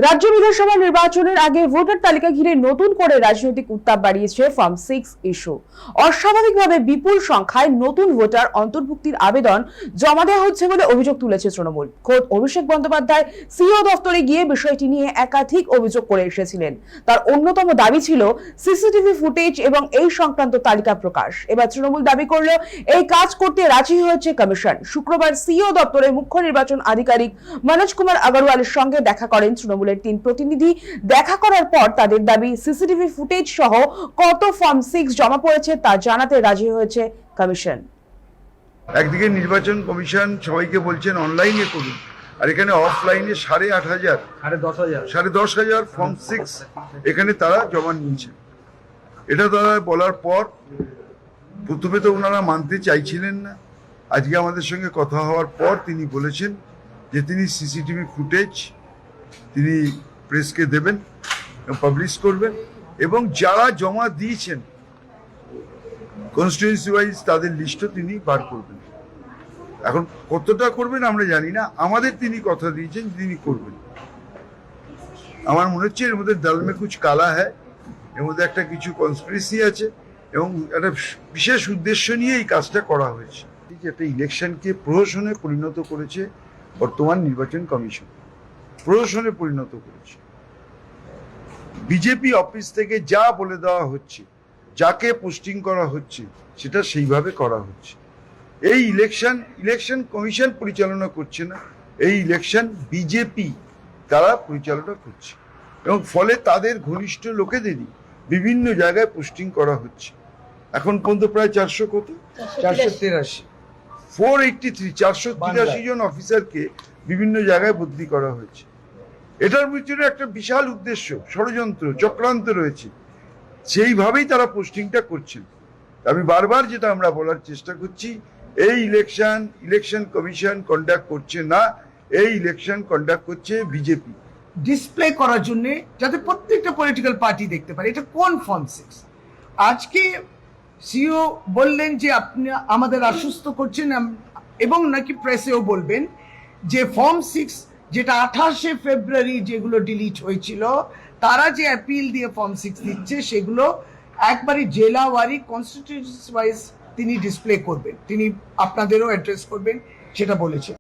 রাজ্য বিধানসভা নির্বাচনের আগে ভোটার তালিকা ঘিরে নতুন করে রাজনৈতিক উত্তাপ বাড়িয়েছে ফর্ম 6 ইস্যু। অস্বাভাবিকভাবে বিপুল সংখ্যায় নতুন ভোটার অন্তর্ভুক্তির আবেদন জমা দেওয়া হচ্ছে বলে অভিযোগ তুলেছে তৃণমূল। খোদ অভিষেক বন্দ্যোপাধ্যায় সিও দফতরে গিয়ে বিষয়টি নিয়ে একাধিক অভিযোগ করে এসেছিলেন। তার অন্যতম দাবি ছিল সিসিটিভি ফুটেজ এবং এই সংক্রান্ত তালিকা প্রকাশ। এবার তৃণমূল দাবি করলো এই কাজ করতে রাজি হয়েছে কমিশন। শুক্রবার সিও দপ্তরে মুখ্য নির্বাচন আধিকারিক মনোজ কুমার আগরওয়ালের সঙ্গে দেখা করেন তৃণমূলের 3 প্রতিনিধি। দেখা করার পর তাদের দাবি সিসিটিভি ফুটেজ সহ কত ফর্ম 6 জমা পড়েছে তা জানাতে রাজি হয়েছে কমিশন। একদিকে নির্বাচন কমিশন সবাইকে বলছেন অনলাইনে করুন, আর এখানে অফলাইনে 10,500 ফর্ম 6 এখানে তারা জমা নিয়েছেন। এটা তারা বলার পর প্রথমে তো ওনারা মানতে চাইছিলেন না। আজকে আমাদের সঙ্গে কথা হওয়ার পর তিনি বলেছেন যে তিনি সিসিটিভি ফুটেজ তিনি প্রেসকে দেবেন, পাবলিশ করবেন এবং যারা জমা দিয়েছেন কনস্টিটিউয়েন্সি ওয়াইজ তাদের লিস্টও তিনি বার করবেন। এখন কতটা করবেন আমরা জানি না, আমাদের তিনি কথা দিয়েছেন তিনি করবেন। আমার মনে হচ্ছে এর মধ্যে দল মে কুছ কালা হ্যায়, এর মধ্যে একটা কিছু কনস্পিরেসি আছে এবং একটা বিশেষ উদ্দেশ্য নিয়ে এই কাজটা করা হয়েছে। একটা ইলেকশনকে প্রহসনে পরিণত করেছে বর্তমান নির্বাচন কমিশন, প্রহসনে পরিণত করেছে। বিজেপি অফিস থেকে যা বলে দেওয়া হচ্ছে, যাকে পোস্টিং করা হচ্ছে সেটা সেইভাবে করা হচ্ছে। এই ইলেকশন কমিশন পরিচালনা করছে না, এই ইলেকশন বিজেপি তারা পরিচালনা করছে এবং ফলে তাদের ঘনিষ্ঠ লোকেদেরই বিভিন্ন জায়গায় পোস্টিং করা হচ্ছে। এখন পর্যন্ত প্রায় 483 জন অফিসারকে বিভিন্ন জায়গায় বদলি করা হয়েছে। এটার ভিতরে একটা বিশাল উদ্দেশ্য, ষড়যন্ত্র, চক্রান্ত রয়েছে। সেইভাবেই তারা পোস্টিংটা করছেন। আমি বারবার যেটা আমরা বলার চেষ্টা করছি, এই ইলেকশন কমিশন কন্ডাক্ট করছে না, এই ইলেকশন কন্ডাক্ট করছে বিজেপি। ডিসপ্লে করার জন্য যাতে প্রত্যেকটা পলিটিক্যাল পার্টি দেখতে পারে এটা কোন ফর্ম 6। আজকে সিও বললেন যে আপনি আমাদের আশ্বস্ত করছেন এবং নাকি প্রেসেও বলবেন যে ফর্ম 6 যেটা 28 ফেব্রুয়ারি যেগুলো ডিলিট হয়েছিল, তারা যে অ্যাপিল দিয়ে ফর্ম 6 দিচ্ছে সেগুলো একবারই জেলাওয়ারি কনস্টিটিউয়েন্সি ওয়াইজ তিনি ডিসপ্লে করবেন, তিনি আপনাদেরও অ্যাড্রেস করবেন সেটা বলেছেন।